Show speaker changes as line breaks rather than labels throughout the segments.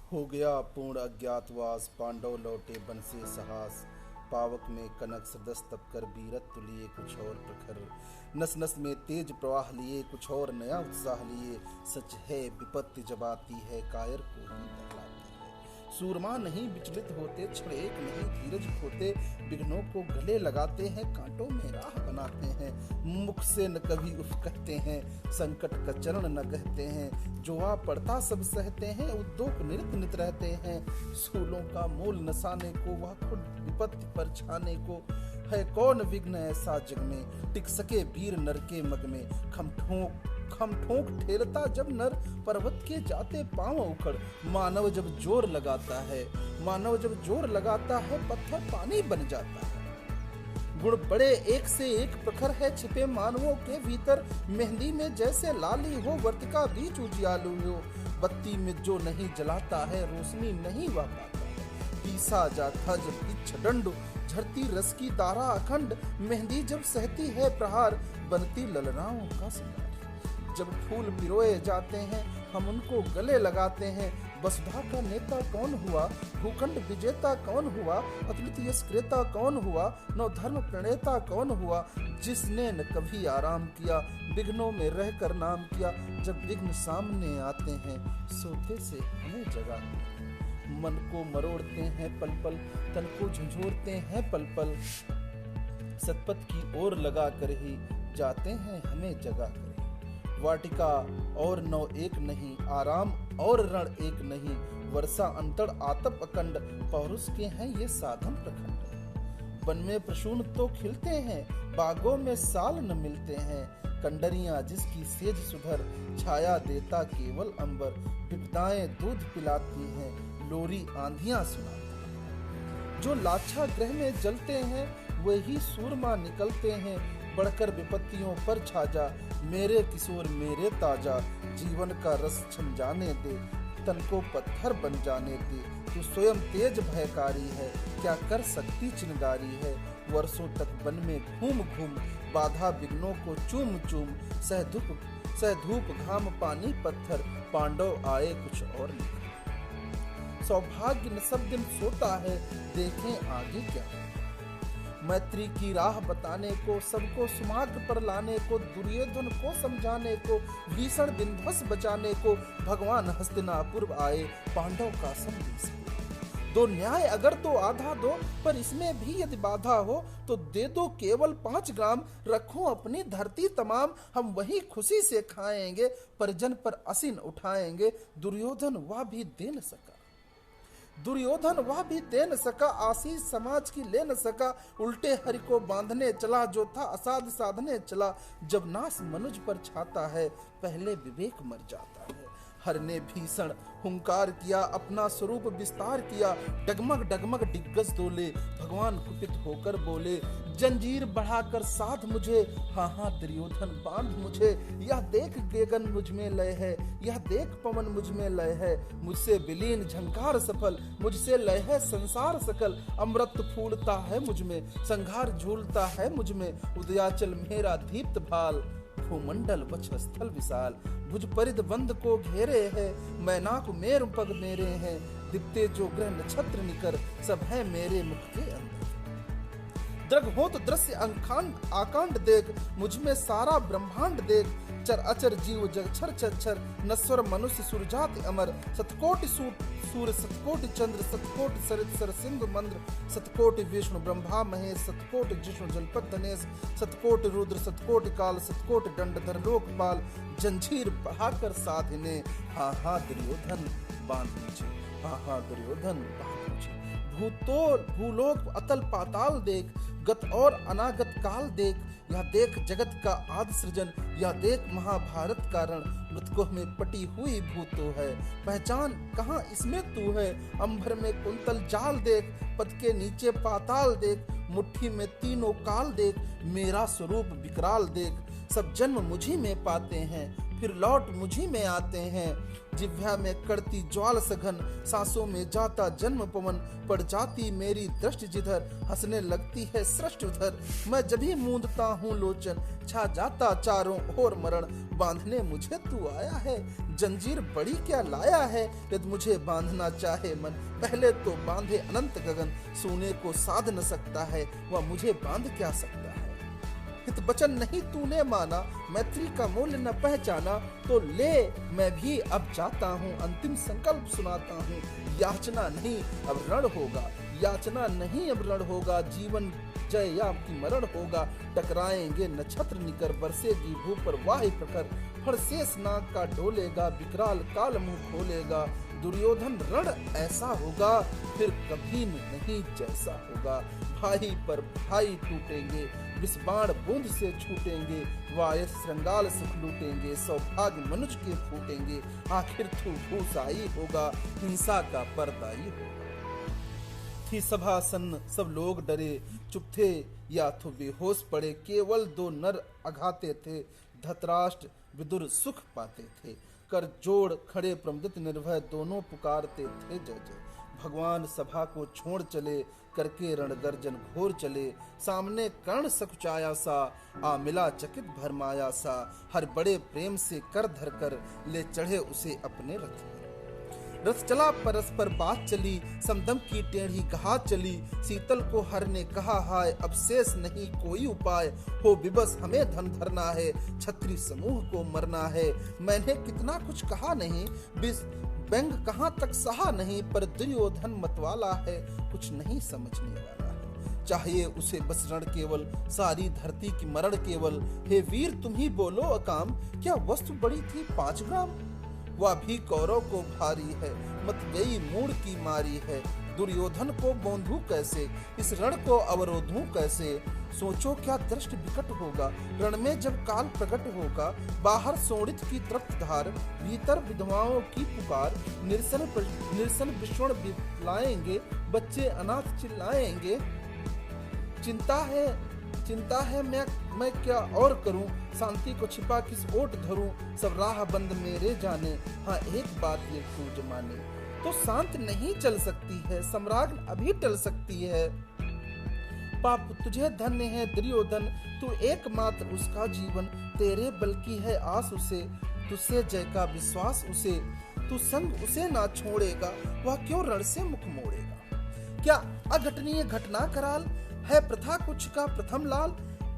हो गया पूर्ण अज्ञातवास, पांडव लौटे वन से साहस। पावक में कनक सदस तप कर बीरत्व लिए कुछ और प्रखर। नस नस में तेज प्रवाह लिए कुछ और नया उत्साह लिए। सच है विपत्ति जब आती है कायर को ही दहलाती है। सूरमा नहीं विचलित होते, क्षण एक नहीं धीरज खोते। विघ्नों को गले लगाते हैं, कांटों में राह बनाते हैं। मुख से न कभी उफ कहते हैं, संकट का चरण न कहते हैं। जो आ पड़ता सब सहते हैं, उद्योग निरत नित रहते हैं। सूलों का मूल नसाने को, वह खुद विपत्ति पर छाने को। है कौन विघ्न ऐसा जग में, टिक सके वीर नर के मग में। खम ठोक ठेलता जब नर, पर्वत के जाते पांव उखड़। मानव जब जोर लगाता है, पत्थर पानी बन जाता है। गुण बड़े एक से एक प्रखर है, छिपे मानवों के भीतर। मेहंदी में जैसे लाली हो, वर्तिका बीच उजियालू हो। बत्ती में जो नहीं जलाता है, रोशनी नहीं वा पाता है। पीसा जाता जब इच्छ दंड, झरती रस की धारा अखंड। मेहंदी जब सहती है प्रहार, बनती ललनाओं का सिंगार। जब फूल पिरोए जाते हैं, हम उनको गले लगाते हैं। वसुधा का नेता कौन हुआ, भूखंड विजेता कौन हुआ। अद्वितीय क्रेता कौन हुआ, नव धर्म प्रणेता कौन हुआ। जिसने न कभी आराम किया, विघ्नों में रहकर नाम किया। जब विघ्न सामने आते हैं, सोते से हमें जगाते हैं। मन को मरोड़ते हैं पल पल, तन को झंझोरते हैं पल पल। सतपथ की ओर लगा कर ही जाते हैं हमें जगा कर। वाटिका और नौ एक नहीं, आराम और रण एक नहीं। वर्षा अंतड़ आतप अकंड, पौरुष के हैं ये साधन प्रखंड। वन में प्रसून तो खिलते हैं, बागों में साल न मिलते हैं। कंडरियां जिसकी सेज सुधर, छाया देता केवल अंबर। विपदाएं दूध पिलाती हैं, लोरी आंधियां सुनाती हैं। जो लाछा ग्रह में जलते हैं, वही सूरमा निकलते हैं। बढ़कर विपत्तियों पर छाजा, मेरे किशोर मेरे ताजा। जीवन का रस छम जाने दे, तन को पत्थर बन जाने दे। तू स्वयं तेज भयकारी है, क्या कर सकती चिंगारी है। वर्षों तक वन में घूम घूम, बाधा विघ्नों को चूम चूम। सह धूप घाम पानी पत्थर, पांडव आए कुछ और लिखा। सौभाग्य न सब दिन सोता है, देखें आगे क्या है। मैत्री की राह बताने को, सबको सुमार्ग पर लाने को। दुर्योधन को समझाने को, भीषण विंध्वस बचाने को। भगवान हस्तिनापुर आए, पांडव का संदेश। दो न्याय अगर तो आधा दो, पर इसमें भी यदि बाधा हो तो दे दो केवल 5 ग्राम। रखो अपनी धरती तमाम, हम वही खुशी से खाएंगे। परिजन पर असीन उठाएंगे, दुर्योधन वह भी दे न सका। आशीष समाज की ले न सका। उल्टे हरि को बांधने चला, जो था असाध साधने चला। जब नाश मनुज पर छाता है, पहले विवेक मर जाता है। हर ने भीषण हुंकार किया, अपना स्वरूप विस्तार किया। डगमग डगमग डिग्गज डोले, भगवान कुपित होकर बोले। जंजीर बढ़ाकर साध मुझे, हाँ हाँ दुर्योधन बांध मुझे। यह देख गगन मुझ में लय है, यह देख पवन मुझ में लय है। मुझसे विलीन झंकार सफल, मुझसे लय है संसार सकल। अमृत फूलता है मुझ में, संघार झूलता है मुझ में। उदयाचल मेरा दीप्त भाल, भूमंडल वक्षस्थल विशाल। भुज परिध बंध को घेरे है, मैनाक मेरु पग मेरे हैं। दिखते जो ग्रह नक्षत्र निकर, सब है मेरे मुख के अंदर। दृग हो तो दृश्य आकांड देख, मुझ में सारा ब्रह्मांड देख। चर अचर जीव जग छर छर छर, नश्वर मनुष्य सुरजाति अमर। सतकोटि सूर्य सतकोटि चंद्र, सतकोटि सरित सर सिंधु मंद्र। सतकोटि विष्णु ब्रह्मा महेश, सतकोटि जिष्णु जलपत धनेश। सतकोटि रुद्र सतकोटि काल, सतकोटि दंडधर लोकपाल। जंजीर बढ़ाकर साधिने, हाँ हाँ दुर्योधन बांध मुझे, हाँ हाँ दुर्योधन बांध मुझे। भूलोक अतल पाताल देख, गत और अनागत काल देख। यह देख जगत का आदि सृजन, यह देख महाभारत का रण। मृतकों में पटी हुई भूतो है, पहचान कहाँ इसमें तू है। अंबर में कुंतल जाल देख, पद के नीचे पाताल देख। मुट्ठी में तीनों काल देख, मेरा स्वरूप विकराल देख। सब जन्म मुझी में पाते हैं, फिर लौट मुझी में आते हैं। जिह्वा में करती ज्वाल सघन, सांसों में जाता जन्म पवन, पड़ जाती मेरी दृष्टि जिधर, हंसने लगती है सृष्टि उधर। मैं जब भी मूंदता हूँ लोचन, छा जाता चारों ओर मरण, बांधने मुझे तू आया है, जंजीर बड़ी क्या लाया है। यदि मुझे बांधना चाहे मन, पहले तो बांधे अनंत गगन, सोने को साध न सकता है, वह मुझे बांध क्या सकता है। हित वचन नहीं तूने माना, मैत्री का मूल्य न पहचाना, तो ले मैं भी अब जाता हूँ, अंतिम संकल्प सुनाता हूँ। याचना नहीं अब रण होगा, याचना नहीं अब रण होगा, जीवन जय या की मरण होगा। टकराएंगे नक्षत्र निकर, बरसेगी भू पर वाही प्रखर, फड़ शेष नाग का डोलेगा, विकराल काल मुंह खोलेगा। दुर्योधन रण ऐसा होगा, फिर कभी नहीं जैसा होगा। भाई पर भाई टूटेंगे, विष बाण बूंद से छूटेंगे, वायस श्रृंगाल सुख लूटेंगे, सौभाग्य मनुष्य के फूटेंगे। आखिर तू भूसाई होगा, हिंसा का परदाई होगा। थी सभा सन्न, सब लोग डरे, चुप थे या तो बेहोश पड़े। केवल दो नर अघाते थे, धृतराष्ट्र विदुर सुख पाते थे। कर जोड़ खड़े प्रमदित निर्भय, दोनों पुकारते थे जय जय। भगवान सभा को छोड़ चले, करके रणगर्जन घोर चले। सामने कर्ण सकुचाया सा, आ मिला चकित भरमाया सा। हर बड़े प्रेम से कर धर कर, ले चढ़े उसे अपने रथ पर। रथ चला परस्पर बात चली, समदम की टेढ़ी कहा चली। शीतल को हर ने कहा हाय, अब शेष नहीं कोई उपाय। हो विवश हमें धन धरना है, छत्री समूह को मरना है। मैंने कितना कुछ कहा नहीं, व्यंग कहाँ तक सहा नहीं, पर दुर्योधन मतवाला है, कुछ नहीं समझने वाला है। चाहिए उसे बस रण केवल, सारी धरती की मरण केवल। हे वीर तुम ही बोलो अकाम, क्या वस्तु बड़ी थी 5 ग्राम। वह भी कौरव को भारी है, मत गई मूड की मारी है। दुर्योधन को बोंधू कैसे, इस रण को अवरोधूं कैसे। सोचो क्या दृष्टि विकट होगा, रण में जब काल प्रकट होगा। बाहर सोड़ित की तृप्त धार, भीतर विधवाओं की पुकार। निरसन विषण बिलाएंगे, बच्चे अनाथ चिल्लाएंगे। चिंता है मैं क्या और करूं, शांति को छिपा किस ओट धरूं। सब राह बंद मेरे जाने, हाँ एक बात ये तू माने। तो शांत नहीं चल सकती है, सम्राट अभी टल सकती है। पाप तुझे धन्य है दुर्योधन, तू एकमात्र उसका जीवन। तेरे बल की है आस उसे, तुझसे जय का विश्वास उसे। तू संग उसे ना छोड़ेगा, वह क्यों रण से मुख मोड़ेगा। क्या अघटनीय घटना कराल है, प्रथा कुछ का प्रथम लाल।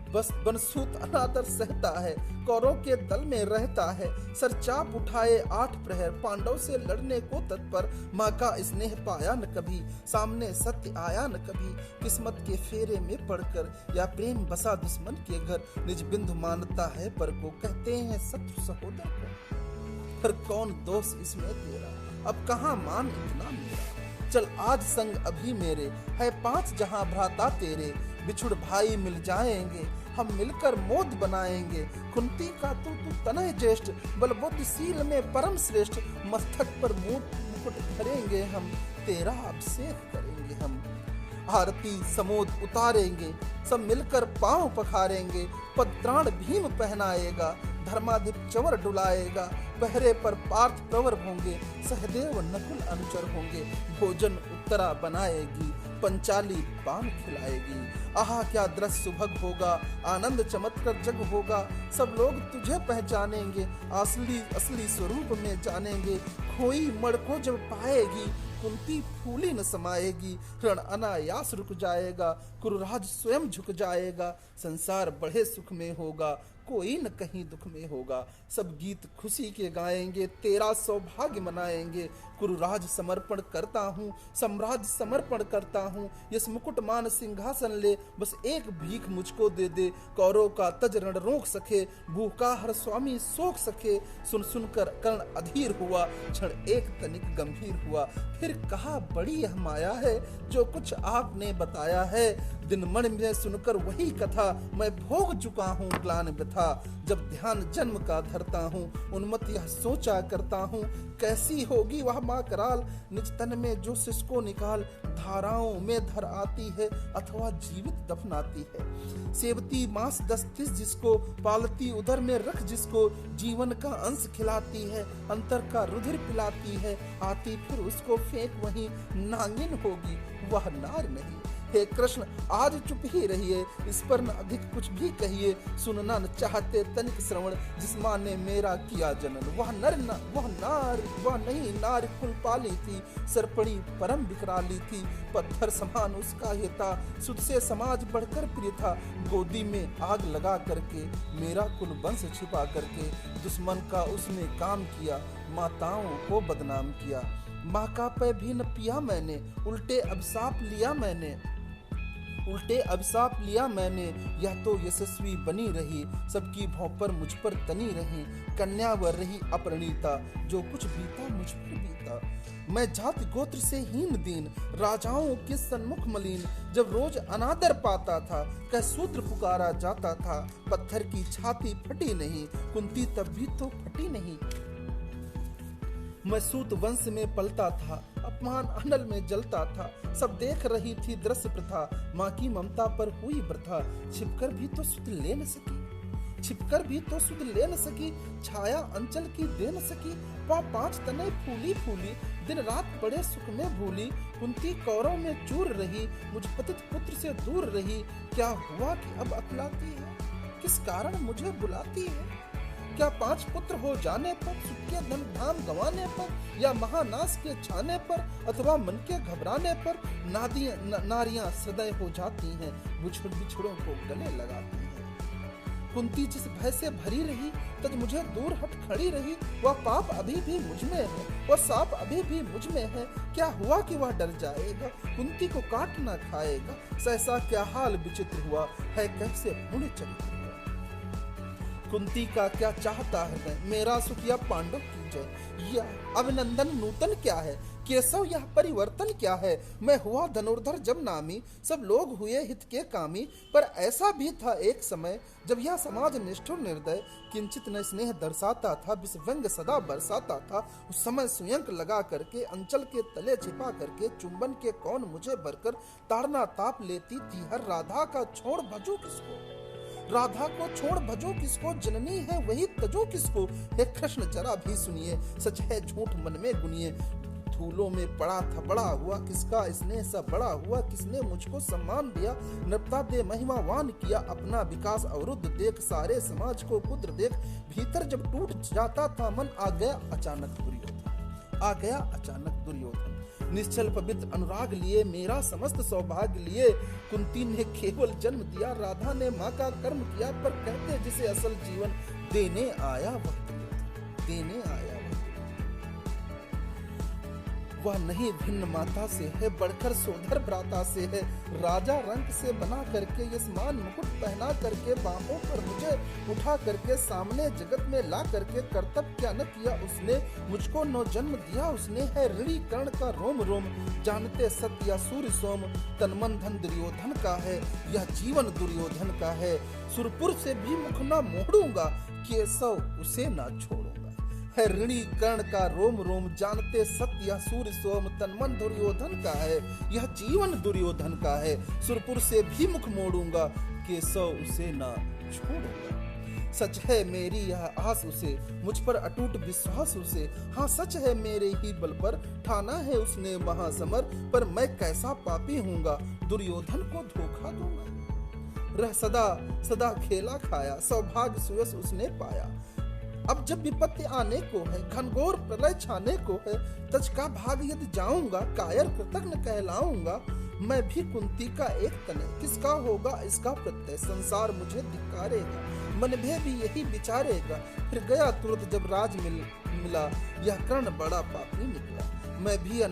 बस बनसूत अनादर सहता है, कौरव के दल में रहता है। सर चाप उठाए 8 प्रहर, पांडव से लड़ने को तत्पर। माँ का स्नेह पाया न कभी, सामने सत्य आया न कभी। किस्मत के फेरे में पड़कर, या प्रेम बसा दुश्मन के घर। निज बिंदु मानता है पर को, कहते हैं शत्रु सहोदर को। पर कौन दोष इसमें तेरा, अब कहाँ मान इतना मेरा। चल आज संग अभी मेरे, है 5 जहां भ्राता तेरे। बिछुड़ भाई मिल जाएंगे, हम मिलकर मोद बनाएंगे। कुंती का तू तनय ज्येष्ठ, बलबुद्धशील में परम श्रेष्ठ। मस्तक पर मुकुट धरेंगे हम, तेरा अभिषेक करेंगे हम। आरती समोद उतारेंगे, सब मिलकर पांव पखारेंगे। पत्राण भीम पहनाएगा, धर्माधिप चंवर डुलाएगा। पहरे पर पार्थ प्रवर होंगे, सहदेव नकुल अनुचर होंगे। भोजन उत्तरा बनाएगी, पंचाली पान खिलाएगी। आहा क्या दृश्य सुभग होगा, आनंद चमत्कार जग होगा। सब लोग तुझे पहचानेंगे, असली स्वरूप में जानेंगे। खोई मण को जब पाएगी, कुंती फूली न समाएगी। रण अनायास रुक जाएगा, कुरुराज स्वयं झुक जाएगा। संसार बड़े सुख में होगा, कोई न कहीं दुख में होगा। सब गीत खुशी के गाएंगे, तेरा सौभाग्य मनाएंगे। कुरुराज समर्पण करता हूँ, सम्राज्य समर्पण करता हूँ। यस मुकुट मान सिंहासन ले, बस एक भीख मुझको दे दे। कौरव का तज रण रोक सके, भूखा हर स्वामी सोख सके। सुन सुन कर कर्ण अधीर हुआ, क्षण एक तनिक गंभीर हुआ। फिर फिर कहा बड़ी यह माया है जो कुछ आपने बताया है। दिन मन में सुनकर वही कथा मैं भोग चुका हूँ ग्लानि व्यथा। जब ध्यान जन्म का धरता हूँ उन्मत्त यह सोचा करता हूँ, कैसी होगी वह माँ कराल निज तन में जो सिसको निकाल धाराओं में धर आती है अथवा जीवित दफनाती है। सेवती मांस 10-30 जिसको पालती उधर में रख जिसको जीवन का अंश खिलाती है अंतर का रुधिर पिलाती है। आती फिर उसको फेंक वहीं नांगिन होगी वह नार नहीं। हे कृष्ण आज चुप ही रहिए, इस पर न अधिक कुछ भी कहिए। सुनना न चाहते तनिक श्रवण जिस माँ ने मेरा किया जनन। वह नहीं नार कुल पाली थी, सरपड़ी परम विकराली थी। पत्थर समान उसका ये था, सुध से समाज बढ़कर प्रिय था। गोदी में आग लगा करके मेरा कुल वंश छिपा करके दुश्मन का उसने काम किया, माताओं को बदनाम किया। माँ का पै भी न पिया मैंने, उल्टे अभिशाप लिया मैंने। यह तो यशस्वी बनी रही, सबकी भौं पर मुझ पर तनी रही। कन्यावर रही अपरिणीता, जो कुछ बीता मुझ पर बीता। मैं जाति गोत्र से हीन दीन, राजाओं के सन्मुख मलिन। जब रोज अनादर पाता था, कह शूद्र पुकारा जाता था। पत्थर की छाती फटी नहीं, कुंती तब भी तो फटी नहीं। मैं सूत वंश में पलता था, अपमान अनल में जलता था। सब देख रही थी दृश्य प्रथा, माँ की ममता पर हुई वृथा। छिपकर भी तो सुध ले न सकी, छाया अंचल की दे न सकी। वह 5 तने फूली फूली, दिन रात बड़े सुख में भूली। कुंती कौरव में चूर रही, मुझ पतित पुत्र से दूर रही। क्या हुआ कि अब अकलाती है, किस कारण मुझे बुलाती है। क्या 5 पुत्र हो जाने पर, सुख के धन धाम गंवाने पर, या महानाश के छाने पर, अथवा मन के घबराने पर नारियां सदैव हो जाती हैं, बिछड़ों को गले लगाती हैं। कुंती जिस भय से भरी रही, तज मुझे दूर हट खड़ी रही। वह पाप अभी भी मुझ में है, वह सांप अभी भी मुझ में है। क्या हुआ कि वह डर जाएगा, कुंती को काट ना खाएगा। सहसा क्या हाल विचित्र हुआ है, कैसे पुण्य चरित्र। कुंती का क्या चाहता है मेरा सुख या पांडव की जय। यह अभिनंदन नूतन क्या है, केशव यह परिवर्तन क्या है। मैं हुआ धनुर्धर जब नामी, सब लोग हुए हित के कामी। पर ऐसा भी था एक समय, जब यह समाज निष्ठुर निर्दय किंचित न स्नेह दर्शाता था, विषव्यंग सदा बरसाता था। उस समय सुयंक लगा करके अंचल के तले छिपा करके चुंबन के कौन मुझे भरकर ताड़ना ताप लेती थी। हर राधा का छोड़ भजो किसको, राधा को छोड़ भजो किसको। जननी है वही तजो किसको। हे कृष्ण जरा भी सुनिए, सच है झूठ मन में गुनिए। धूलों में पड़ा था बड़ा हुआ किसका स्नेह सा बड़ा हुआ। किसने मुझको सम्मान दिया, नृपता दे महिमावान किया। अपना विकास अवरुद्ध देख, सारे समाज को पुत्र देख। भीतर जब टूट जाता था मन, आ गया अचानक दुर्योधन। निश्चल पवित्र अनुराग लिए, मेरा समस्त सौभाग्य लिए। कुंती ने केवल जन्म दिया, राधा ने माँ का कर्म किया। पर कहते जिसे असल जीवन देने आया वह नहीं भिन्न माता से है, बढ़कर सोधर भ्राता से है। राजा रंग से बना करके यशमान मुकुट पहना करके, बाहों पर मुझे उठा करके सामने जगत में ला करके, कर्तव्य क्या न किया उसने, मुझको 9 जन्म दिया उसने। है ऋणी कर्ण का रोम रोम, जानते सत्य या सूर्य सोम। तन मन धन दुर्योधन का है, यह जीवन दुर्योधन का है। सुरपुर से भी मुख न मोड़ूंगा, केशव उसे न छोड़ूंगा। है ऋणी कर्ण का रोम रोम, जानते सत्य या सूर्य सोम। तन मन दुर्योधन का है, यह जीवन दुर्योधन का है। सुरपुर से भी मुख मोड़ूंगा, केशव उसे ना छोड़ूंगा। सच है मेरी यह आस उसे, मुझ पर अटूट विश्वास उसे। हाँ सच है मेरे ही बल पर, ठाना है उसने महासमर। पर मैं कैसा पापी हूँगा, दुर्योधन को धोखा दूंगा। रह सदा सदा खेला खाया, सौभाग्य सुयस उसने पाया। अब जब विपत्ति आने को है, घनघोर प्रलय छाने को है, तज का भाग यदि जाऊंगा, कायर कृतज्ञ कहलाऊंगा। मैं भी कुंती का एक तने, किसका होगा इसका प्रत्यय। संसार मुझे धिक्कारेगा, मन में भी यही विचारेगा। फिर गया तुरंत जब राज मिला, यह कर्ण बड़ा पापी निकला। मैं भी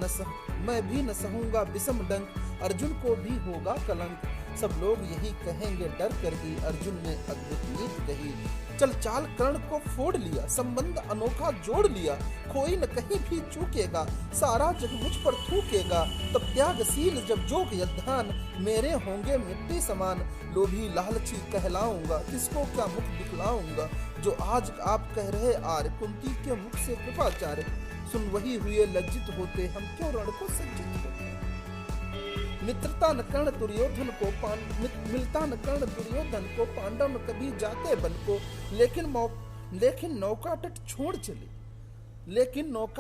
न सहूंगा विषम डंक, अर्जुन को भी होगा कलंक। सब लोग यही कहेंगे डर कर ही अर्जुन ने अद्भुत नीत कही। चल चाल कर्ण को फोड़ लिया, संबंध अनोखा जोड़ लिया, कोई न कहीं भी चूकेगा, सारा जग मुझ पर थूकेगा। तब त्यागशील जब जोग यद्धान, मेरे होंगे मिट्टी समान। लोभी लालची कहलाऊंगा, किसको क्या मुख दिखलाऊंगा। जो आज आप कह रहे आर्य, कुंती के मुख से कृपाचार्य। सुन वही हुए लज्जित होते, हम क्यों रण को सज्जित होते। मित्रता न कर्ण दुर्योधन को मिलता न कर्ण दुर्योधन को, पांडव न कभी जाते बन को। लेकिन नौका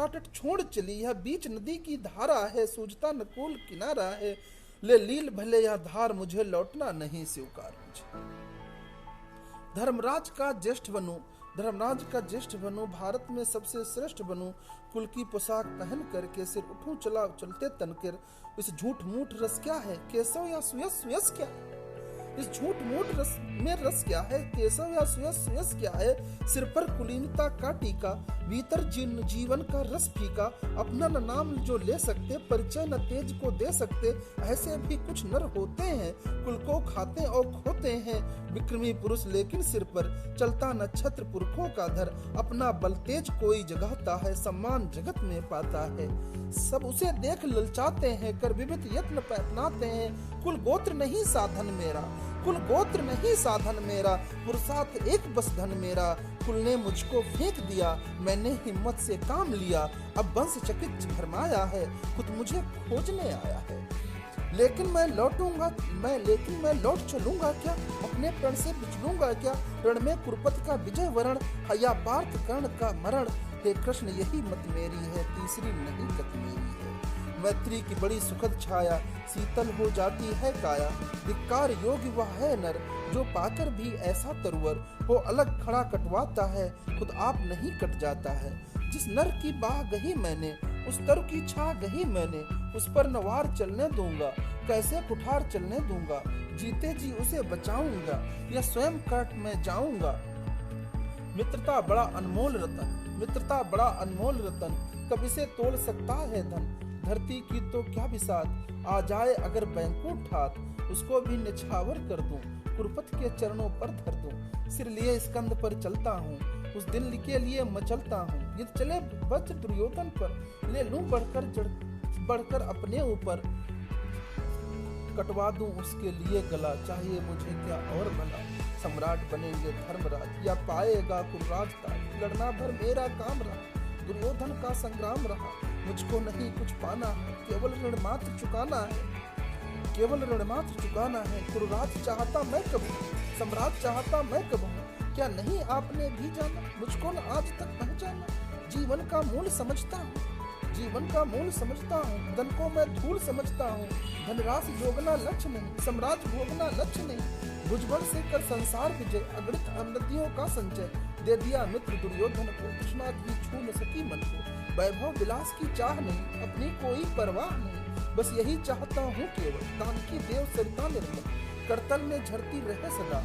तट छोड़ चली, यह बीच नदी की धारा है, सूझता न कूल किनारा है। ले लील भले यह धार, मुझे लौटना नहीं स्वीकार मुझे। धर्मराज का ज्येष्ठ बनूं, भारत में सबसे श्रेष्ठ बनूं। कुल की पोशाक पहन करके सिर उठूं चला चलते तनकर। इस झूठ मूठ रस क्या है, केशव या सुयस क्या है। इस झूठ मूठ रस में रस क्या है, केशव या सुयस क्या है। सिर पर कुलीनता का टीका, भीतर जीवन का रस फीका। अपना न नाम जो ले सकते, परिचय न तेज को दे सकते। ऐसे भी कुछ नर होते हैं, कुल को खाते और खोते हैं। विक्रमी पुरुष लेकिन सिर पर चलता न छत्र पुरखों का धर। अपना बल तेज कोई जगाता है, सम्मान जगत में पाता है। सब उसे देख ललचाते हैं, कर विविध यत्न अपनाते हैं। कुल गोत्र नहीं साधन मेरा, पुरुषार्थ एक बस धन मेरा। कुल ने मुझको फेंक दिया, मैंने हिम्मत से काम लिया। अब वंश चकित भरमाया है, खुद मुझे खोजने आया है। लेकिन मैं लौट चलूंगा क्या, अपने प्रण से बिछलूंगा क्या। रण में कुरुपत का विजय वरण, या पार्थ कर्ण का मरण। हे कृष्ण यही मत मेरी है, तीसरी नहीं गत मेरी है। मैत्री की बड़ी सुखद छाया, शीतल हो जाती है काया। धिक्कार योग्य वह है नर, जो पाकर भी ऐसा तरुवर हो। अलग खड़ा कटवाता है, खुद आप नहीं कट जाता है। जिस नर की बाह गही मैंने, उस तरु की छा गही मैंने। उस पर नवार चलने दूंगा, कैसे कुठार चलने दूंगा। जीते जी उसे बचाऊंगा, या स्वयं कट में जाऊंगा। मित्रता बड़ा अनमोल रतन, कब इसे तोड़ सकता है धन। धरती की तो क्या बिसात, आ जाए अगर बैंकुट ठात। उसको भी निछावर कर दूं, कुरुपत के चरणों पर धर दूं। सिर लिए स्कंद पर चलता हूँ, उस दिल के लिए मचलता हूँ। यदि चले वज्र दुर्योधन पर, ले लूं बढ़कर अपने ऊपर। कटवा दूं उसके लिए गला, चाहिए मुझे क्या और भला। सम्राट बनेंगे धर्मराज, या पाएगा कुरुराज ताज। लड़ना भर मेरा काम रहा, दुर्योधन का संग्राम रहा। मुझको नहीं कुछ पाना है, केवल ऋण मात्र चुकाना है। कुरुराज चाहता मैं कब हूँ, सम्राट चाहता मैं कब हूँ। क्या नहीं आपने भी जाना, मुझको न आज तक पहचाना। जीवन का मूल समझता हूँ, धन को मैं धूल समझता हूँ। धनराशि जोगना लक्ष्य नहीं, साम्राज्य भोगना लक्ष्य नहीं। भुजबल से कर संसार विजय, अगणित नदियों का संचय। दे दिया मित्र दुर्योधन को, तृष्णा भी छू न सकी मन को। वैभव विलास की चाह नहीं, अपनी कोई परवाह नहीं। बस यही चाहता हूँ केवल, दान की देव सरिता निर्मल। करतल में झरती रहे सदा,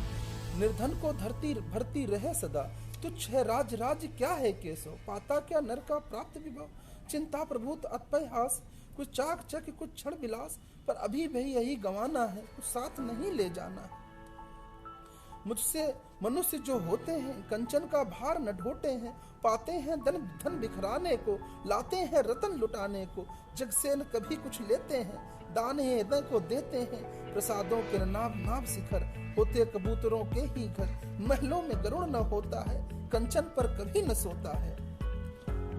निर्धन को धरती भरती रहे सदा। तुच्छ है राज्य क्या है केशव, पाता क्या नर का प्राप्त विभव। चिंता प्रभुत अतपय हास, कुछ चाक चक कुछ क्षण विलास। पर अभी भी यही गंवाना है, कुछ साथ नहीं ले जाना है। मुझसे मनुष्य जो होते हैं, कंचन का भार न ढोते हैं। पाते हैं धन बिखराने को, लाते हैं रतन लुटाने को। जग से न कभी कुछ लेते हैं, दाने हृदय को देते हैं। प्रसादों के नाभ शिखर, होते कबूतरों के ही घर। महलों में गरुड़ न होता है, कंचन पर कभी न सोता है।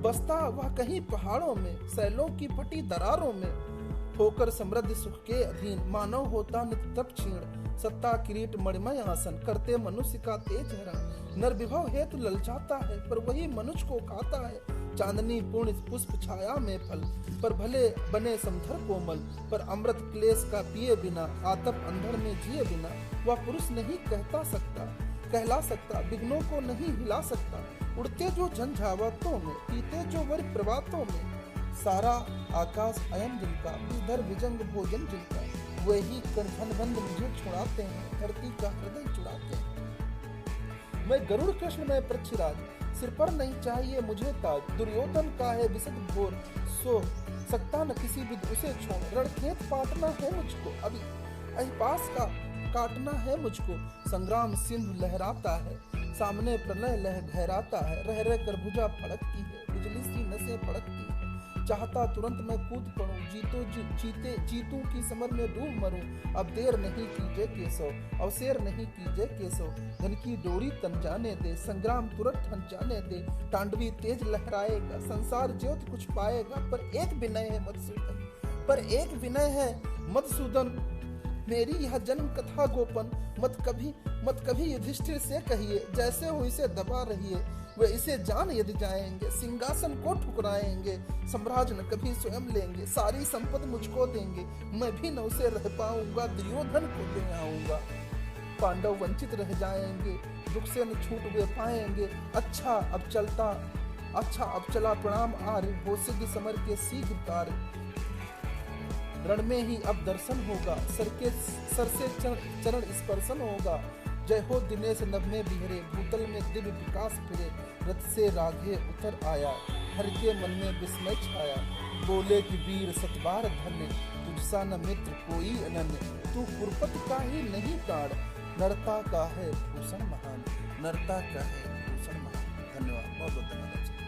बसता वह कहीं पहाड़ों में, सैलों की फटी दरारों में। होकर समृद्ध सुख के अधीन, मानव होता नित तप क्षीण। सत्ता किरीट मणिमय आसन, करते मनुष्य का तेज हरण। नर विभव हेतु ललचाता है, पर वही मनुष्य को खाता है। चांदनी पूर्ण पुष्प छाया में फल, पर भले बने समधर कोमल। पर अमृत क्लेश का पिए बिना, आतप अंधड़ में जिए बिना। वह पुरुष नहीं कहला सकता, विघ्नों को नहीं हिला सकता। उड़ते जो झंझावातों में, पीते जो वर प्रभातों में। सारा आकाश अयन जिनका, इधर विजंग भोजन जिनका। वही कणखंड मुझे छुड़ाते हैं, धरती का हृदय चुराते हैं। मैं गरुड़ कृष्ण में पृथ्वीराज, सिर पर नहीं चाहिए मुझे ताज। दुर्योधन का है विशद घोर, सो सकता न किसी भी उसे छोड़। रणखेत पाटना है मुझको अभी, अहिपास का काटना है मुझको। संग्राम सिंधु लहराता है, सामने प्रलय लह गहराता है। रह रह कर भुजा फड़कती है, बिजली सी नसें फड़कती है। चाहता तुरंत मैं कूद पड़ूं, जीतूं की समर में डूब मरूं। अब देर नहीं कीजिए केशव, अवसेर नहीं कीजिए केशव। धन की डोरी तन जाने दे, संग्राम तुरंत ठन जाने दे। तांडवी तेज लहराएगा, संसार ज्योति कुछ पाएगा। पर एक विनय है मधुसूदन, पर एक विनय है मधुसूदन, मेरी यह जन्म कथा गोपन मत कभी युधिष्ठिर से कहिए। जैसे हो इसे दबा रहिए, वे इसे जान यदि जाएंगे। सिंहासन को ठुकराएंगे, साम्राज्य न कभी स्वयं लेंगे। सारी संपत्ति मुझको देंगे, मैं भी न उसे रह पाऊंगा। दुर्योधन को ले आऊंगा, पांडव वंचित रह जाएंगे। दुख से न छूट वे पाएंगे। अच्छा अब चला प्रणाम आर्य, हो सिद्ध समर के शीघ्र कार्य। रण में ही अब दर्शन होगा, सर से चरण स्पर्शन होगा। जय हो दिनेश नभ में बिहरे, भूतल में दिव्य विकास फिरे। रथ से राघे उतर आया, हर के मन में विस्मय छाया। बोले कि वीर सतबार धन्य, तुझसा न मित्र कोई अनन्य। तू कुरपत का ही नहीं प्राण, नरता का है भूषण महान, नरता का है भूषण महान। धन्यवाद, बहुत बहुत धन्यवाद।